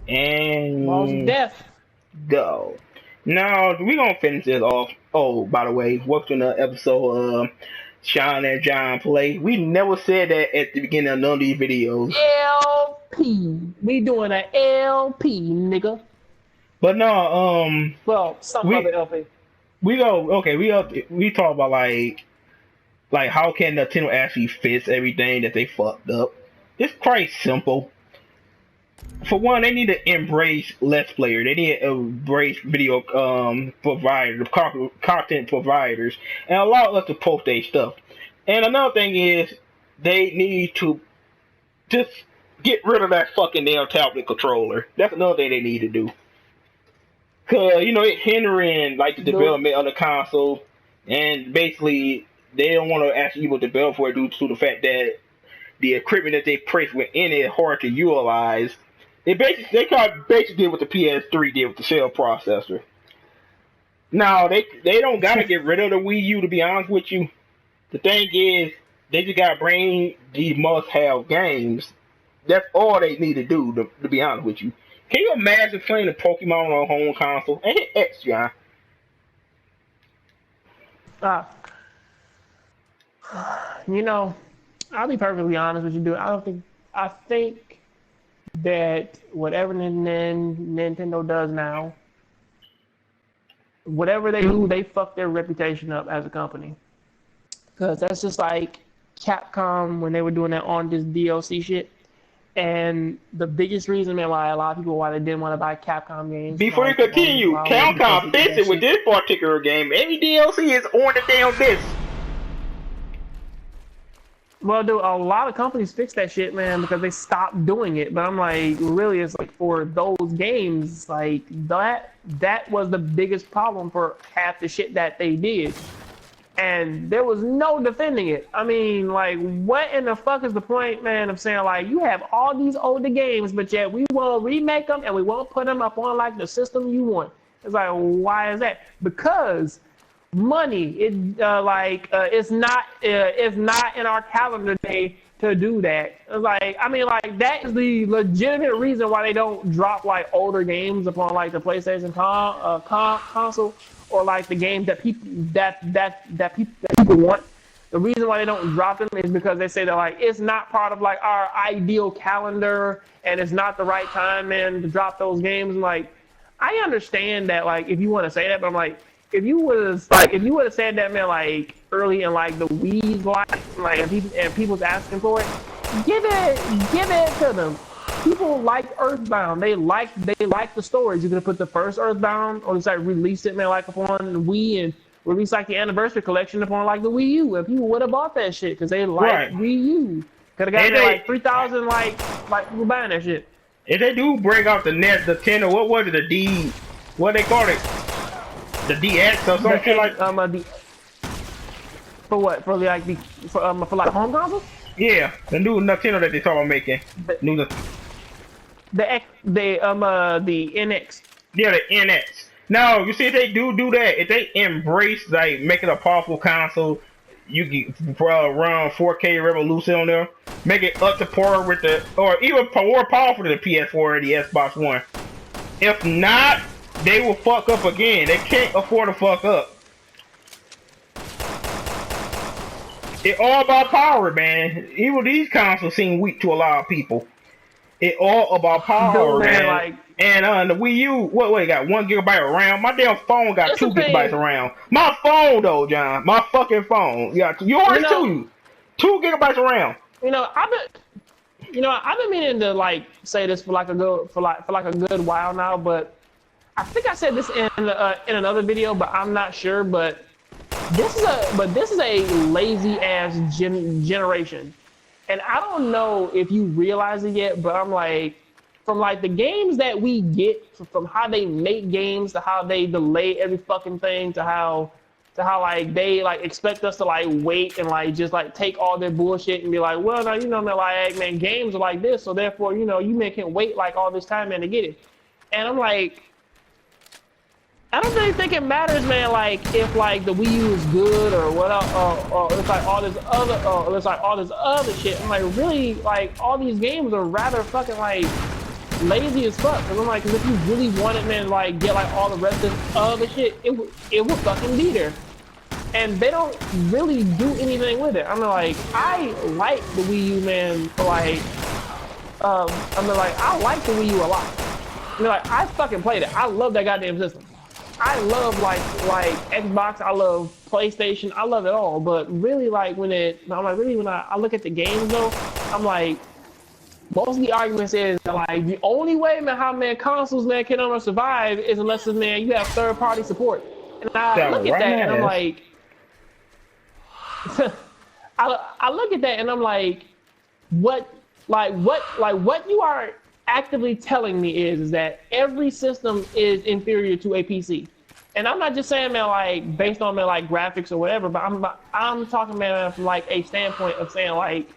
And Most death. go. Now we gonna finish this off. Oh, by the way, welcome to the episode of Shawn and John Play. We never said that at the beginning of none of these videos. LP. We doing an LP, nigga. But no, Well, some we other LP. we talk about like how can Nintendo actually fix everything that they fucked up. It's quite simple. For one, they need to embrace Let's Player. They need to embrace video providers, content providers, and allow us to post their stuff. And another thing is, they need to just get rid of that fucking damn tablet controller. That's another thing they need to do. Cause it's hindering like the development of the console, and basically they don't want to actually even develop for it due to the fact that the equipment that they place within it is hard to utilize. They basically did what the PS3 did with the cell processor. Now they don't gotta get rid of the Wii U, to be honest with you. The thing is, they just gotta bring these must-have games. That's all they need to do, to be honest with you. Can you imagine playing a Pokemon on a home console? And hit X, John. I'll be perfectly honest with you, dude. I think that whatever Nintendo does now, whatever they do, they fuck their reputation up as a company. Because that's just like Capcom when they were doing that on this DLC shit. And the biggest reason, man, why a lot of people they didn't want to buy Capcom games. Before you continue, Capcom fixed it with this particular game. Any DLC is on the damn disc. Well, dude, a lot of companies fix that shit, man, because they stopped doing it. But I'm like, really, it's like for those games, like that was the biggest problem for half the shit that they did. And there was no defending it. I mean, like, what in the fuck is the point, man, of saying, like, you have all these older games, but yet we won't remake them and we won't put them up on, like, the system you want. It's like, why is that? Because money. It's not in our calendar day to do that. That is the legitimate reason why they don't drop, like, older games upon, like, the PlayStation console. Or like the games that people want. The reason why they don't drop them is because they say that like it's not part of like our ideal calendar and it's not the right time, man, to drop those games. Like, I understand that like if you want to say that, but I'm like, if you would have said that, man, like early in like the Wii's life, like and people's asking for it, give it to them. People like Earthbound. They like the stories. You could have put the first Earthbound, or just like release it, man, like upon the Wii and release like the anniversary collection upon like the Wii U. And people would have bought that shit because they like Wii U. Could have got like 3,000 like people buying that shit. If they do bring out the Nintendo, what was it? The D, what they call it? The DX or something like. For what? For like home consoles? Yeah, the new Nintendo that they talking about making. The NX. Yeah, the NX. Now, you see, if they do that, if they embrace, like, making a powerful console, you can run 4K Revolution on there, make it up to par with or even more powerful than the PS4 or the Xbox One. If not, they will fuck up again. They can't afford to fuck up. It's all about power, man. Even these consoles seem weak to a lot of people. It's all about power, man. Like, and the Wii U, what it got 1 gigabyte of RAM? My damn phone got 2 gigabytes of RAM. My phone though, John, my fucking phone. Yeah, yours too. 2 gigabytes of RAM. I've been meaning to like say this for a good while now, but I think I said this in another video, but I'm not sure. But this is a lazy ass generation. And I don't know if you realize it yet, but I'm like, from like the games that we get, from how they make games to how they delay every fucking thing to how like they like expect us to like wait and like just like take all their bullshit and be like, well, no, man, like, man, games are like this, so therefore, you man can wait like all this time, man, to get it. And I'm like, I don't really think it matters, man, like if like the Wii U is good or what, or it's like all this other, shit. I'm like, really, like all these games are rather fucking like lazy as fuck. Cause I'm like, cause if you really wanted, man, like get like all the rest of the shit, it would fucking be there. And they don't really do anything with it. I mean, like, I like the Wii U, man, for like, I mean, like, I like the Wii U a lot. I mean, like, I fucking played it. I love that goddamn system. I love, like Xbox, I love PlayStation, I love it all. But really, like, when I look at the games, though, I'm like, most of the arguments is, like, the only way, man, how, man, consoles, man, can survive is unless, man, you have third-party support. And I look at that, and I'm like, I look at that and I'm like, what you are actively telling me is that every system is inferior to a PC. And I'm not just saying, man, like based on, man, like graphics or whatever, but I'm talking, man, from like a standpoint of saying, like,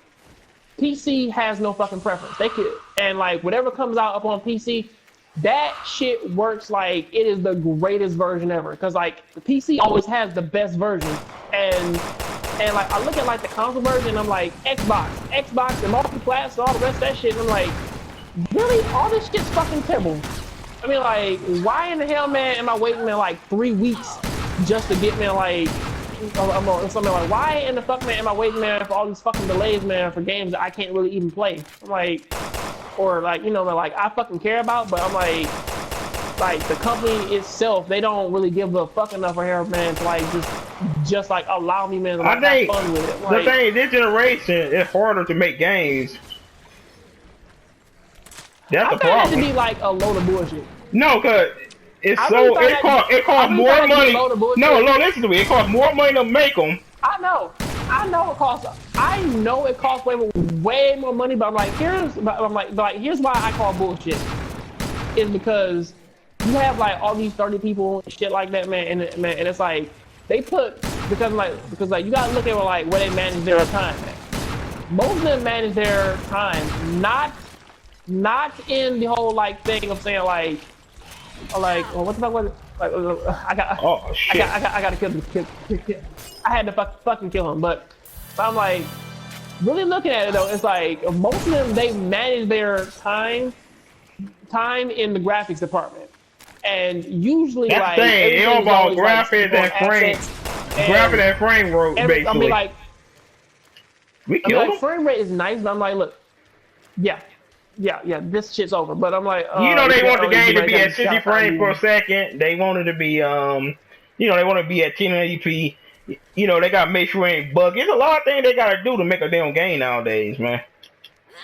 PC has no fucking preference. They could, and like whatever comes out up on PC, that shit works like it is the greatest version ever. Cause like the PC always has the best version, and like I look at like the console version, and I'm like, Xbox, the multi-class, all the rest of that shit, and I'm like, really, all this shit's fucking terrible. I mean, like, why in the hell, man, am I waiting, man, like 3 weeks just to get, man, like, something like, why in the fuck, man, am I waiting, man, for all these fucking delays, man, for games that I can't really even play? I'm like, or like, you know, man, like I fucking care about, but I'm like the company itself, they don't really give a fuck enough for her, man, to like just like allow me, man, to like, have fun with it. Like, the thing, this generation, it's harder to make games. That's the problem. I found it to be like a load of bullshit. No, cause it costs more money. No, listen to me. It costs more money to make them. I know it costs. I know it costs way more money. But I'm like, here's why I call bullshit. Is because you have like all these 30 people and shit like that, man, and it's like they put because you gotta look at like where they manage their time. Man. Most of them manage their time not in the whole like thing of saying like what the fuck was it? Like I gotta kill him. I had to fucking kill him, but I'm like really looking at it though. It's like most of them, they manage their time in the graphics department, and usually that's like it's all about graphics and frame rate basically. I mean, like, we killed him. Frame rate is nice, but I'm like, look, yeah, this shit's over. But I'm like, they want the game to be at 60 frames per second. They want it to be, they want to be at 1080p. You know, they gotta make sure it ain't buggy. There's a lot of things they gotta do to make a damn game nowadays, man.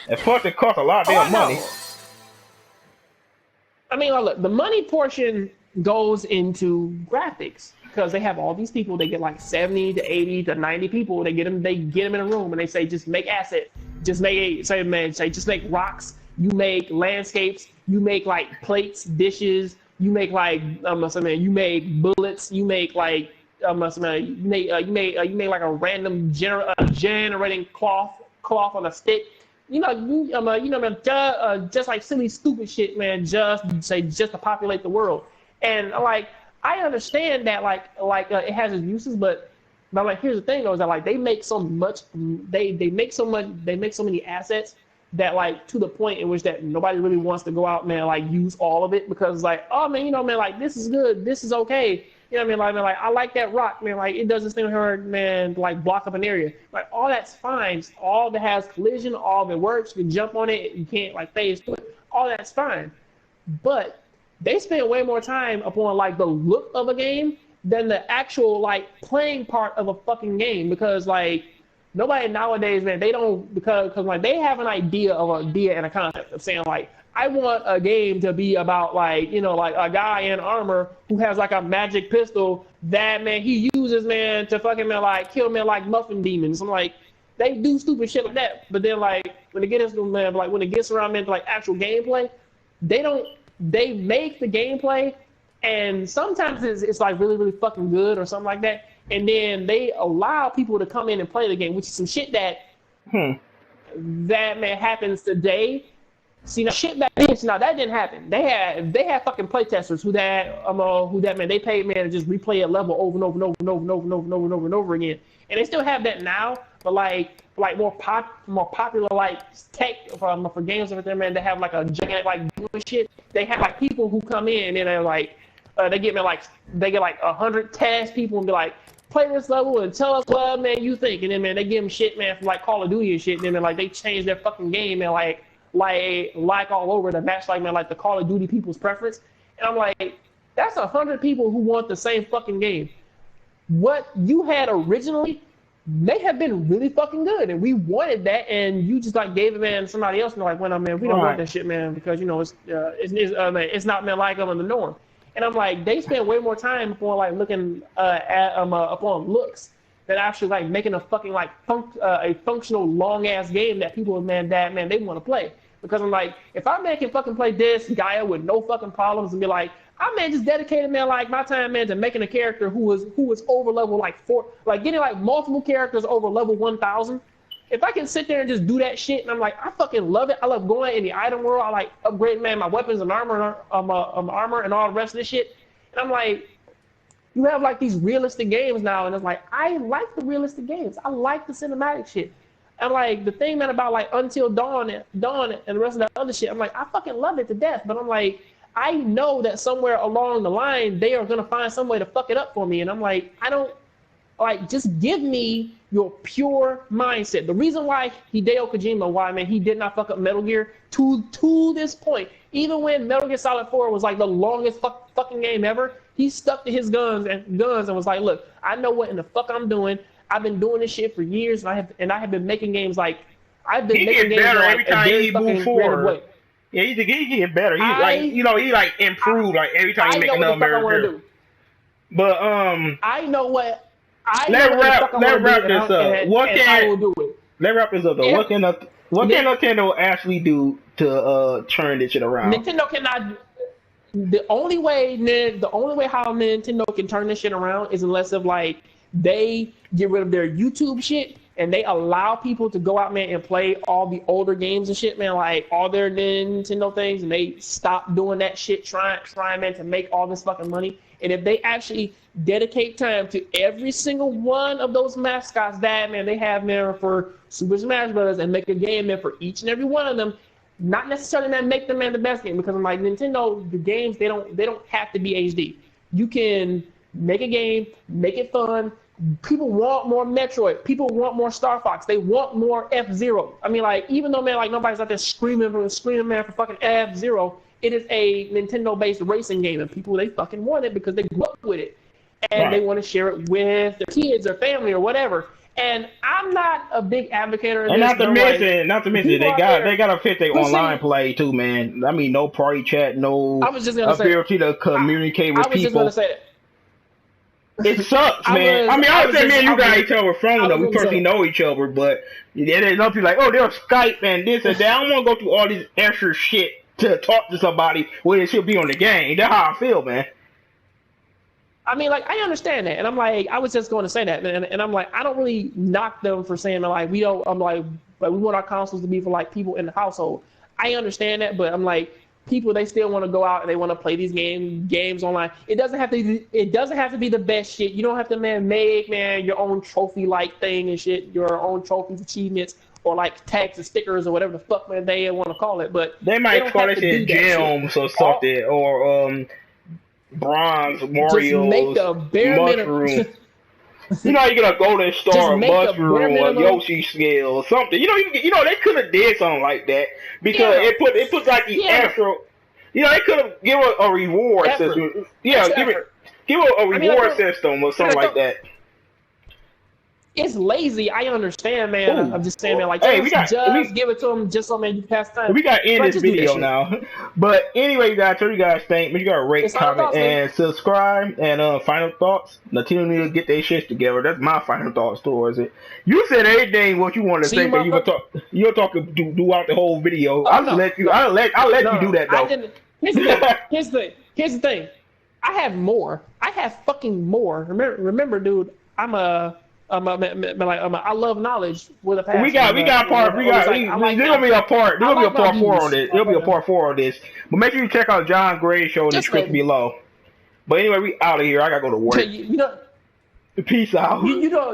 And plus, it costs a lot of damn money. I mean, look, the money portion goes into graphics because they have all these people. They get like 70 to 80 to 90 people. They get them in a room and they say, just make assets. Just make rocks. You make landscapes. You make like plates, dishes. You make like you make bullets. You make like you make like a random generating cloth on a stick. Just like silly, stupid shit, man. Just to populate the world. And like I understand that it has its uses, but like here's the thing though, is that like they make so many assets that like to the point in which that nobody really wants to go out, man, like use all of it because like, oh man, man, like this is good, this is okay. You know what I mean? Like I like that rock, man. Like it does this thing with her, man, like block up an area. Like all that's fine. All that has collision, all that works. You can jump on it. You can't like phase through it. All that's fine. But they spend way more time upon like the look of a game than the actual like playing part of a fucking game because like nobody nowadays, man, they don't because like they have an idea and a concept of saying like, I want a game to be about like, like a guy in armor who has like a magic pistol that, man, he uses, man, to fucking, man, like kill, man, like muffin demons. I'm like, they do stupid shit like that. But then like when it gets into, man, like when it gets around, man, to like actual gameplay, they make the gameplay and sometimes it's like really, really fucking good or something like that. And then they allow people to come in and play the game, which is some shit that man happens today. See, now shit back then, now that didn't happen. They had fucking playtesters who man, they paid, man, to just replay a level over and over and over and over and over and over and over and over and over again. And they still have that now, more popular like tech for games over there, man. They have like a gigantic like doing shit. They have like people who come in and they're like, they get 100 task people and be like, play this level and tell us what man you think, and then man they give them shit man for like Call of Duty and shit, and then man, like they change their fucking game and like all over to match like man like the Call of Duty people's preference, and I'm like, that's 100 people who want the same fucking game. What you had originally may have been really fucking good, and we wanted that, and you just like gave it man to somebody else, and like, well, no, man, we don't want that shit, man, because you know it's not man like them in the norm. And I'm like, they spend way more time upon like looking upon looks than actually like making a fucking like a functional long ass game that people man they want to play. Because I'm like, if I man can fucking play this Gaia with no fucking problems and be like, I man just dedicated man like my time man to making a character who was over level like 4, like getting like multiple characters over level 1,000. If I can sit there and just do that shit, and I'm like, I fucking love it. I love going in the item world. I like upgrading man my weapons and armor and all the rest of this shit. And I'm like, you have like these realistic games now, and it's like, I like the realistic games. I like the cinematic shit. And like the thing man about like Until Dawn and the rest of that other shit, I'm like, I fucking love it to death. But I'm like, I know that somewhere along the line they are gonna find some way to fuck it up for me, and I'm like, I don't. Like, just give me your pure mindset. The reason why Hideo Kojima, he did not fuck up Metal Gear to this point, even when Metal Gear Solid 4 was like the longest fucking game ever, he stuck to his guns and was like, look, I know what in the fuck I'm doing. I've been doing this shit for years, and I have been making games like he get better every time he move forward. Yeah, he get better. He like improved like every time he make another Metal Gear. But I know what. Let's wrap this up. Let's wrap this up though. What can Nintendo actually do to turn this shit around? Nintendo cannot. The only way how Nintendo can turn this shit around is unless of like they get rid of their YouTube shit and they allow people to go out man and play all the older games and shit man, like all their Nintendo things, and they stop doing that shit trying man to make all this fucking money. And if they actually dedicate time to every single one of those mascots that man they have man for Super Smash Bros. And make a game man for each and every one of them, not necessarily man make them man the best game, because I'm like, Nintendo, the games they don't have to be HD. You can make a game, make it fun. People want more Metroid. People want more Star Fox. They want more F-Zero. I mean, like, even though man like nobody's out there screaming man for fucking F-Zero, it is a Nintendo-based racing game, and people, they fucking want it because they grew up with it. And they want to share it with their kids or family or whatever. And I'm not a big advocate of this. And not to mention, they gotta fit their online play too, man. I mean, no party chat, no ability to communicate with people. I was just gonna say that. It sucks, man. I would say, man, you got each other from them. We personally know each other, but there's no people like, oh, they're Skype and this and that. I don't want to go through all this extra shit to talk to somebody when it should be on the game. That's how I feel, man. I mean, like, I understand that, and I'm like, I was just going to say that, and I'm like, I don't really knock them for saying like we don't. I'm like we want our consoles to be for like people in the household. I understand that, but I'm like, people, they still want to go out and they want to play these games online. It doesn't have to be the best shit. You don't have to make your own trophy like thing and shit, your own trophies, achievements, or like tags and stickers or whatever the fuck man they want to call it. But they might call it gems or something, or bronze Mario's make the bare mushroom. You know, you get a golden star mushroom or Yoshi scale or something. You know, they could have did something like that because it put like the extra. You know, they could have give a reward system. Yeah, give a reward system or something like that. It's lazy. I understand, man. Ooh. I'm just saying, man. Like, give it to them just so man you pass time. We got to end this video now. But anyway, guys, so you guys think you got to rate, comment, and subscribe. And final thoughts. Nintendo need to get their shit together. That's my final thoughts towards it. You said everything what you wanted to say, but you're talking throughout the whole video. I'll let you do that though. Here's the thing. I have more. I have fucking more. Remember, dude. I love knowledge with a passion. There'll be a part 4 on this. There'll be a part 4 on this. But make sure you check out Jongravesshow in the description below. But anyway, we out of here. I gotta go to work. You know, peace out. You know.